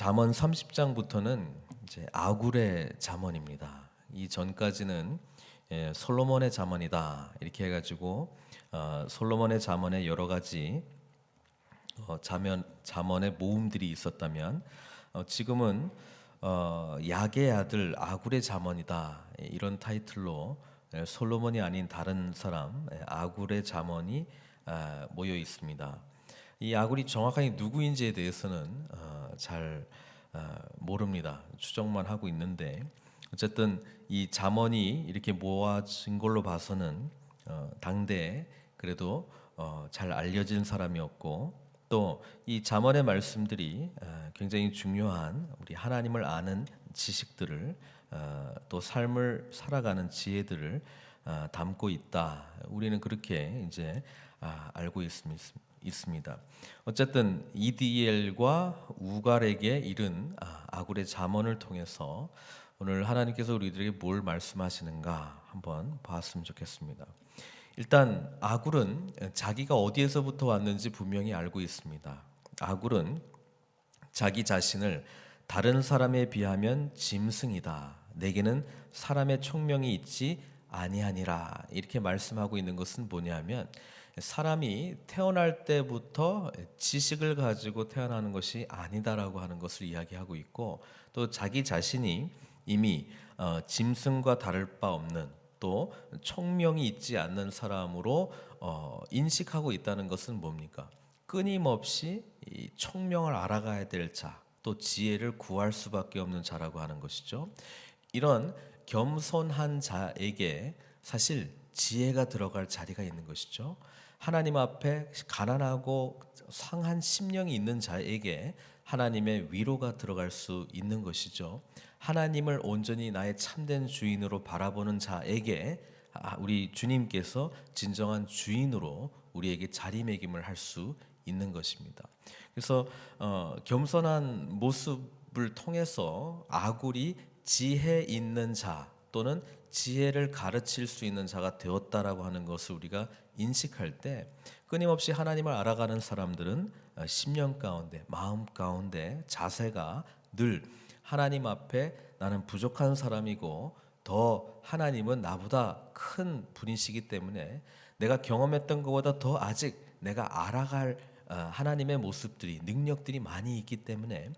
잠언 30장부터는 이제 아굴의 잠언입니다. 이 전까지는 솔로몬의 잠언이다 이렇게 해가지고 솔로몬의 잠언에 여러 가지 잠언의 모음들이 있었다면 지금은 야의 아들 아굴의 잠언이다 이런 타이틀로 솔로몬이 아닌 다른 사람 아굴의 잠언이 모여 있습니다. 이 아굴이 정확하게 누구인지에 대해서는 잘 모릅니다. 추정만 하고 있는데 어쨌든 이 잠언이 이렇게 모아진 걸로 봐서는 당대에 그래도 잘 알려진 사람이었고 또 이 잠언의 말씀들이 굉장히 중요한 우리 하나님을 아는 지식들을 또 삶을 살아가는 지혜들을 담고 있다. 우리는 그렇게 이제 알고 있습니다. 어쨌든 이디엘과 우갈에게 이른 아굴의 잠언을 통해서 오늘 하나님께서 우리들에게 뭘 말씀하시는가 한번 봤으면 좋겠습니다. 일단 아굴은 자기가 어디에서부터 왔는지 분명히 알고 있습니다. 아굴은 자기 자신을 다른 사람에 비하면 짐승이다. 내게는 사람의 총명이 있지 아니하니라. 이렇게 말씀하고 있는 것은 뭐냐면 사람이 태어날 때부터 지식을 가지고 태어나는 것이 아니다라고 하는 것을 이야기하고 있고 또 자기 자신이 이미 짐승과 다를 바 없는 또 총명이 있지 않는 사람으로 인식하고 있다는 것은 뭡니까? 끊임없이 이 총명을 알아가야 될 자, 또 지혜를 구할 수밖에 없는 자라고 하는 것이죠. 이런 겸손한 자에게 사실 지혜가 들어갈 자리가 있는 것이죠. 하나님 앞에 가난하고 상한 심령이 있는 자에게 하나님의 위로가 들어갈 수 있는 것이죠. 하나님을 온전히 나의 참된 주인으로 바라보는 자에게 우리 주님께서 진정한 주인으로 우리에게 자리매김을 할 수 있는 것입니다. 그래서 겸손한 모습을 통해서 아굴이 지혜 있는 자 또는 지혜를 가르칠 수 있는 자가 되었다라고 하는 것을 우리가 인식할 때 끊임없이 하나님을 알아가는 사람들은 심령 가운데 마음 가운데 자세가 늘 하나님 앞에 나는 부족한 사람이고 더 하나님은 나보다 큰 분이시기 때문에 내가 경험했던 것보다 더 아직 내가 알아갈 하나님의 모습들이 능력들이 많이 있기 때문에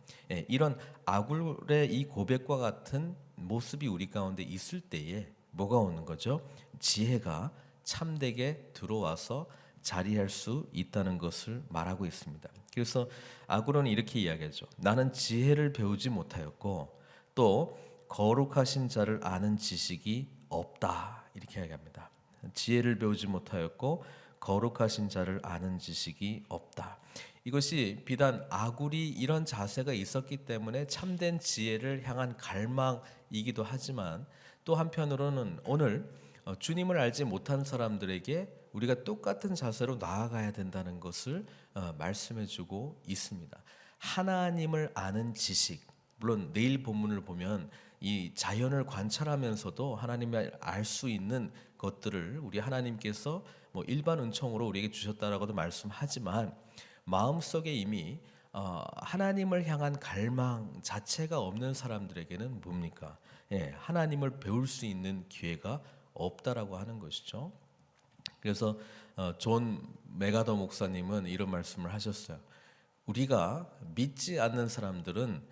이런 아굴의 이 고백과 같은 모습이 우리 가운데 있을 때에 뭐가 오는 거죠? 지혜가 참되게 들어와서 자리할 수 있다는 것을 말하고 있습니다. 그래서 아굴은 이렇게 이야기하죠. 나는 지혜를 배우지 못하였고 또 거룩하신 자를 아는 지식이 없다. 이렇게 이야기합니다. 지혜를 배우지 못하였고 거룩하신 자를 아는 지식이 없다. 이것이 비단 아굴이 이런 자세가 있었기 때문에 참된 지혜를 향한 갈망이기도 하지만 또 한편으로는 오늘 주님을 알지 못한 사람들에게 우리가 똑같은 자세로 나아가야 된다는 것을 말씀해주고 있습니다. 하나님을 아는 지식, 물론 내일 본문을 보면 이 자연을 관찰하면서도 하나님을 알 수 있는 것들을 우리 하나님께서 뭐 일반 은총으로 우리에게 주셨다라고도 말씀하지만 마음속에 이미 하나님을 향한 갈망 자체가 없는 사람들에게는 뭡니까? 하나님을 배울 수 있는 기회가 없다라고 하는 것이죠. 그래서 존 메가더 목사님은 이런 말씀을 하셨어요. 우리가 믿지 않는 사람들은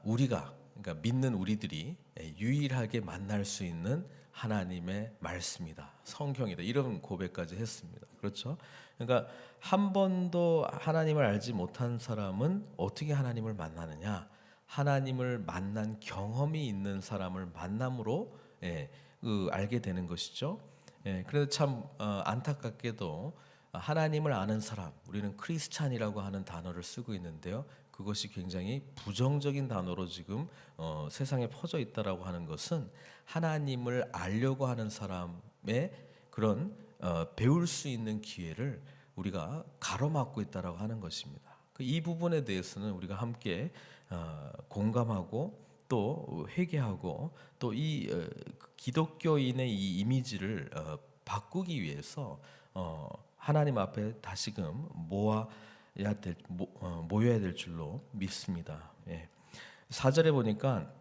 그러니까 믿는 우리들이 유일하게 만날 수 있는 하나님의 말씀이다, 성경이다 이런 고백까지 했습니다. 그렇죠? 그러니까 한 번도 하나님을 알지 못한 사람은 어떻게 하나님을 만나느냐? 하나님을 만난 경험이 있는 사람을 만남으로 알게 되는 것이죠. 그래서 참 안타깝게도 하나님을 아는 사람, 우리는 크리스찬이라고 하는 단어를 쓰고 있는데요. 그것이 굉장히 부정적인 단어로 지금 세상에 퍼져 있다라고 하는 것은 하나님을 알려고 하는 사람의 그런 배울 수 있는 기회를 우리가 가로막고 있다라고 하는 것입니다. 이 부분에 대해서는 우리가 함께 공감하고 또 회개하고 또 이 기독교인의 이 이미지를 바꾸기 위해서 하나님 앞에 다시금 모아 모여야 될 줄로 믿습니다. 예. 4절에 보니까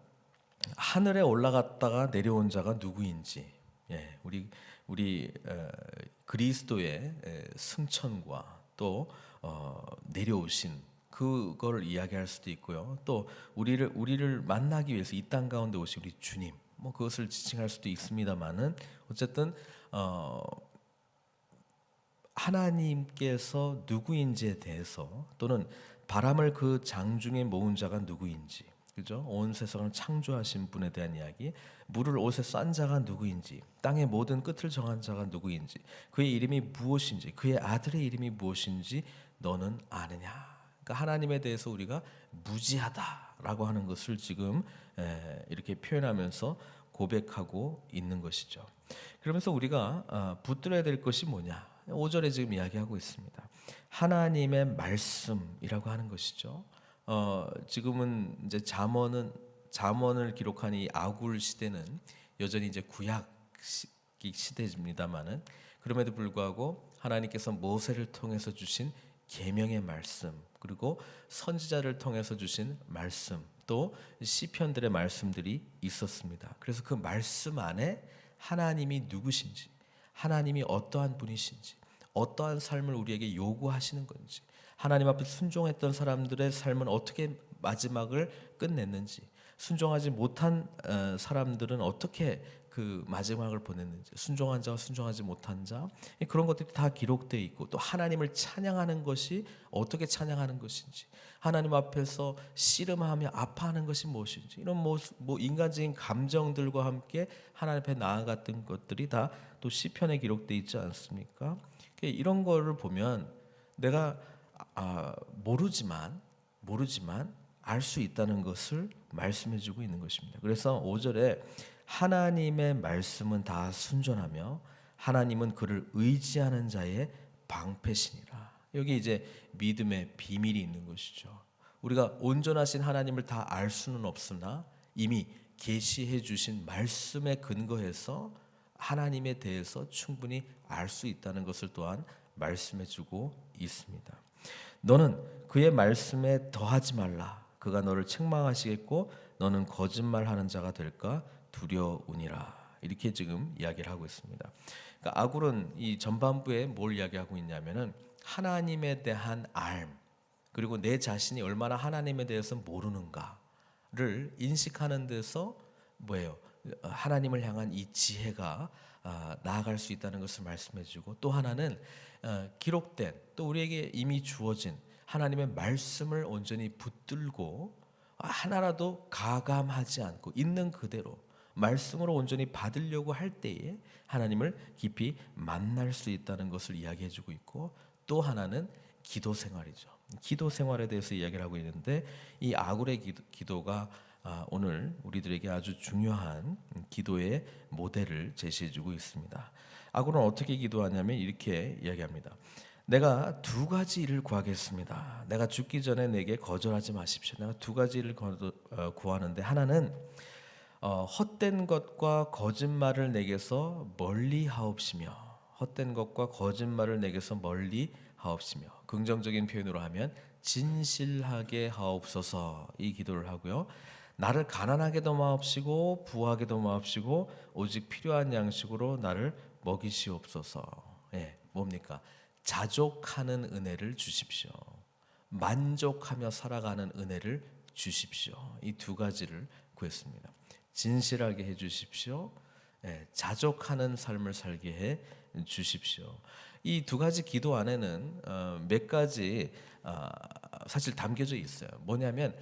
하늘에 올라갔다가 내려온 자가 누구인지, 예, 우리 그리스도의 승천과 또 내려오신 그걸 이야기할 수도 있고요. 또 우리를 만나기 위해서 이 땅 가운데 오신 우리 주님, 뭐 그것을 지칭할 수도 있습니다만은 어쨌든 하나님께서 누구인지에 대해서 또는 바람을 그 장중에 모은 자가 누구인지, 그죠? 온 세상을 창조하신 분에 대한 이야기, 물을 옷에 싼 자가 누구인지, 땅의 모든 끝을 정한 자가 누구인지, 그의 이름이 무엇인지, 그의 아들의 이름이 무엇인지 너는 아느냐? 그러니까 하나님에 대해서 우리가 무지하다라고 하는 것을 지금 이렇게 표현하면서 고백하고 있는 것이죠. 그러면서 우리가 붙들어야 될 것이 뭐냐? 5절에 지금 이야기하고 있습니다. 하나님의 말씀이라고 하는 것이죠. 지금은 이제 잠언을 기록한 이 아굴 시대는 여전히 이제 구약 시대입니다만은, 그럼에도 불구하고 하나님께서 모세를 통해서 주신 계명의 말씀, 그리고 선지자를 통해서 주신 말씀, 또 시편들의 말씀들이 있었습니다. 그래서 그 말씀 안에 하나님이 누구신지, 하나님이 어떠한 분이신지, 어떠한 삶을 우리에게 요구하시는 건지, 하나님 앞에 순종했던 사람들의 삶은 어떻게 마지막을 끝냈는지, 순종하지 못한 사람들은 어떻게 그 마지막을 보냈는지, 순종한 자와 순종하지 못한 자, 그런 것들이 다 기록되어 있고, 또 하나님을 찬양하는 것이 어떻게 찬양하는 것인지, 하나님 앞에서 씨름하며 아파하는 것이 무엇인지, 이런 뭐 인간적인 감정들과 함께 하나님 앞에 나아갔던 것들이 다 또 시편에 기록되어 있지 않습니까? 이런 거를 보면 내가 모르지만 알 수 있다는 것을 말씀해주고 있는 것입니다. 그래서 5절에 하나님의 말씀은 다 순전하며 하나님은 그를 의지하는 자의 방패시니라. 여기 이제 믿음의 비밀이 있는 것이죠. 우리가 온전하신 하나님을 다 알 수는 없으나 이미 계시해 주신 말씀에 근거해서 하나님에 대해서 충분히 알 수 있다는 것을 또한 말씀해주고 있습니다. 너는 그의 말씀에 더하지 말라. 그가 너를 책망하시겠고 너는 거짓말하는 자가 될까 두려우니라. 이렇게 지금 이야기를 하고 있습니다. 그러니까 아굴은 이 전반부에 뭘 이야기하고 있냐면은 하나님에 대한 알, 그리고 내 자신이 얼마나 하나님에 대해서 모르는가를 인식하는 데서 뭐예요? 하나님을 향한 이 지혜가 나아갈 수 있다는 것을 말씀해주고, 또 하나는 기록된, 또 우리에게 이미 주어진 하나님의 말씀을 온전히 붙들고 하나라도 가감하지 않고 있는 그대로 말씀으로 온전히 받으려고 할 때에 하나님을 깊이 만날 수 있다는 것을 이야기해주고 있고, 또 하나는 기도 생활이죠. 기도 생활에 대해서 이야기를 하고 있는데, 이 아굴의 기도가 오늘 우리들에게 아주 중요한 기도의 모델을 제시해주고 있습니다. 아굴은 어떻게 기도하냐면 이렇게 이야기합니다. 내가 두 가지 일을 구하겠습니다. 내가 죽기 전에 내게 거절하지 마십시오. 내가 두 가지 일을 구하는데, 하나는 헛된 것과 거짓말을 내게서 멀리 하옵시며, 헛된 것과 거짓말을 내게서 멀리 하옵시며, 긍정적인 표현으로 하면 진실하게 하옵소서, 이 기도를 하고요. 나를 가난하게도 마옵시고 부하게도 마옵시고 오직 필요한 양식으로 나를 먹이시옵소서. 예, 뭡니까? 자족하는 은혜를 주십시오. 만족하며 살아가는 은혜를 주십시오. 이 두 가지를 구했습니다. 진실하게 해 주십시오. 예, 자족하는 삶을 살게 해 주십시오. 이 두 가지 기도 안에는 몇 가지 사실 담겨져 있어요. 뭐냐면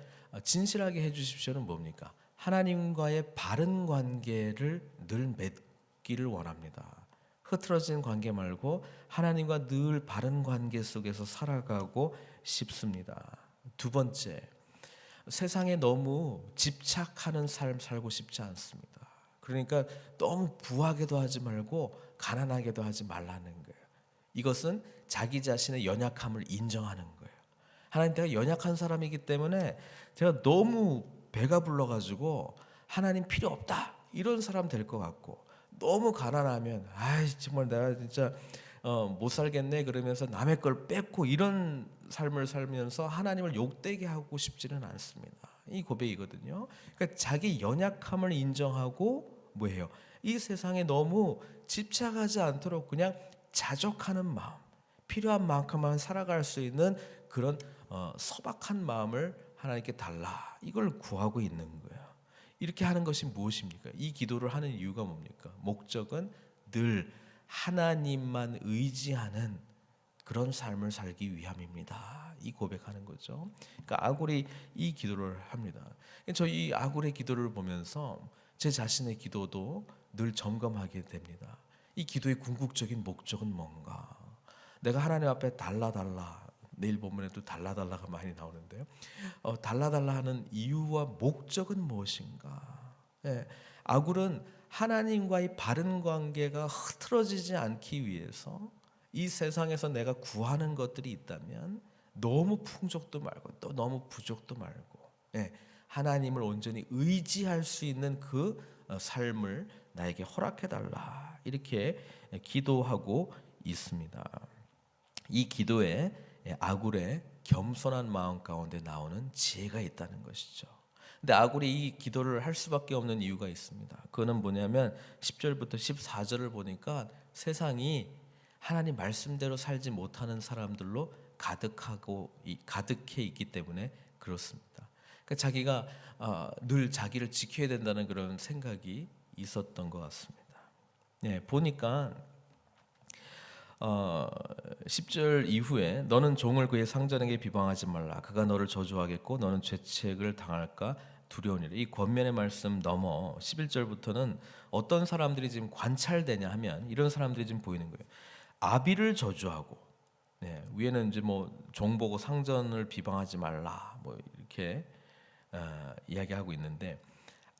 진실하게 해주십시오는 뭡니까? 하나님과의 바른 관계를 늘 맺기를 원합니다. 흐트러진 관계 말고 하나님과 늘 바른 관계 속에서 살아가고 싶습니다. 두 번째, 세상에 너무 집착하는 삶 살고 싶지 않습니다. 그러니까 너무 부하게도 하지 말고 가난하게도 하지 말라는 거예요. 이것은 자기 자신의 연약함을 인정하는 거예요. 하나님, 내가 연약한 사람이기 때문에 제가 너무 배가 불러가지고 하나님 필요 없다 이런 사람 될 것 같고, 너무 가난하면 아이 정말 내가 진짜 못 살겠네 그러면서 남의 걸 뺏고 이런 삶을 살면서 하나님을 욕되게 하고 싶지는 않습니다. 이 고백이거든요. 그러니까 자기 연약함을 인정하고 뭐예요? 이 세상에 너무 집착하지 않도록 그냥 자족하는 마음, 필요한 만큼만 살아갈 수 있는 그런 소박한 마음을 하나님께 달라. 이걸 구하고 있는 거예요. 이렇게 하는 것이 무엇입니까? 이 기도를 하는 이유가 뭡니까? 목적은 늘 하나님만 의지하는 그런 삶을 살기 위함입니다. 이 고백하는 거죠. 그러니까 아굴이 이 기도를 합니다. 저 이 아굴의 기도를 보면서 제 자신의 기도도 늘 점검하게 됩니다. 이 기도의 궁극적인 목적은 뭔가? 내가 하나님 앞에 달라달라, 내일 본문에도 달라달라가 많이 나오는데요. 달라달라 하는 이유와 목적은 무엇인가? 예, 아굴은 하나님과의 바른 관계가 흐트러지지 않기 위해서 이 세상에서 내가 구하는 것들이 있다면 너무 풍족도 말고 또 너무 부족도 말고, 예, 하나님을 온전히 의지할 수 있는 그 삶을 나에게 허락해달라, 이렇게 기도하고 있습니다. 이 기도에 아굴의 겸손한 마음 가운데 나오는 지혜가 있다는 것이죠. 근데 아굴이 이 기도를 할 수밖에 없는 이유가 있습니다. 그거는 뭐냐면 10절부터 14절을 보니까 세상이 하나님 말씀대로 살지 못하는 사람들로 가득해 있기 때문에 그렇습니다. 그러니까 자기가 늘 자기를 지켜야 된다는 그런 생각이 있었던 것 같습니다. 네, 보니까 10절 이후에 너는 종을 그의 상전에게 비방하지 말라. 그가 너를 저주하겠고 너는 죄책을 당할까 두려우니라. 이 권면의 말씀 넘어 11절부터는 어떤 사람들이 지금 관찰되냐 하면 이런 사람들이 지금 보이는 거예요. 아비를 저주하고, 네, 위에는 이제 뭐 종 보고 상전을 비방하지 말라 뭐 이렇게 이야기하고 있는데,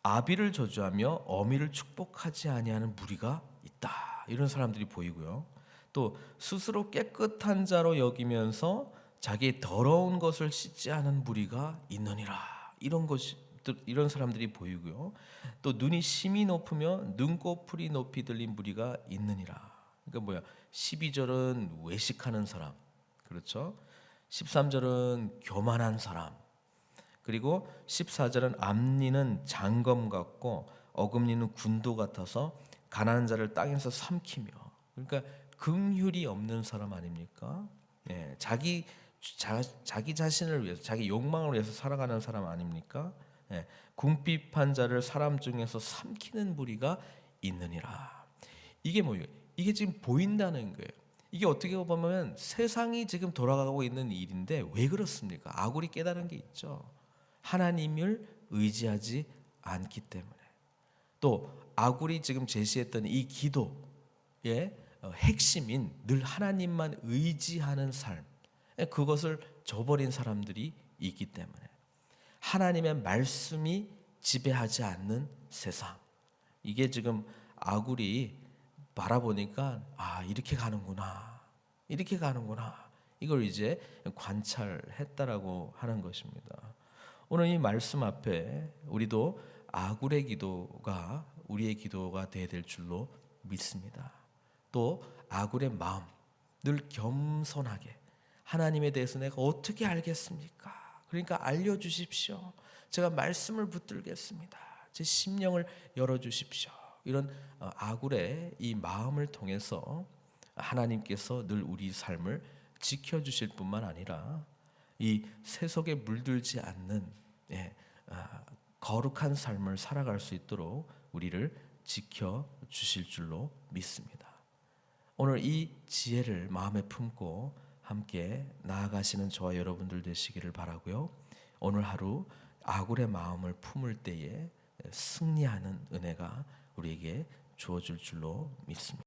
아비를 저주하며 어미를 축복하지 아니하는 무리가 있다, 이런 사람들이 보이고요. 또 스스로 깨끗한 자로 여기면서 자기의 더러운 것을 씻지 않은 무리가 있느니라, 이런 사람들이 보이고요. 또 눈이 심히 높으며 눈꺼풀이 높이 들린 무리가 있느니라. 그러니까 뭐야? 12절은 외식하는 사람, 그렇죠? 13절은 교만한 사람, 그리고 14절은 앞니는 장검 같고 어금니는 군도 같아서 가난한 자를 땅에서 삼키며, 그러니까 긍휼이 없는 사람 아닙니까? 예, 자기 자신을 위해서, 자기 욕망을 위해서 살아가는 사람 아닙니까? 예, 궁핍한 자를 사람 중에서 삼키는 무리가 있느니라. 이게 뭐예요? 이게 지금 보인다는 거예요. 이게 어떻게 보면 세상이 지금 돌아가고 있는 일인데 왜 그렇습니까? 아굴이 깨달은 게 있죠. 하나님을 의지하지 않기 때문에. 또 아굴이 지금 제시했던 이 기도의 핵심인 늘 하나님만 의지하는 삶, 그것을 저버린 사람들이 있기 때문에, 하나님의 말씀이 지배하지 않는 세상, 이게 지금 아굴이 바라보니까 이렇게 가는구나, 이렇게 가는구나, 이걸 이제 관찰했다라고 하는 것입니다. 오늘 이 말씀 앞에 우리도 아굴의 기도가 우리의 기도가 되어야 될 줄로 믿습니다. 또 아굴의 마음, 늘 겸손하게, 하나님에 대해서 내가 어떻게 알겠습니까? 그러니까 알려주십시오. 제가 말씀을 붙들겠습니다. 제 심령을 열어주십시오. 이런 아굴의 이 마음을 통해서 하나님께서 늘 우리 삶을 지켜주실 뿐만 아니라 이 세속에 물들지 않는 거룩한 삶을 살아갈 수 있도록 우리를 지켜주실 줄로 믿습니다. 오늘 이 지혜를 마음에 품고 함께 나아가시는 저와 여러분들 되시기를 바라고요. 오늘 하루 아굴의 마음을 품을 때에 승리하는 은혜가 우리에게 주어질 줄로 믿습니다.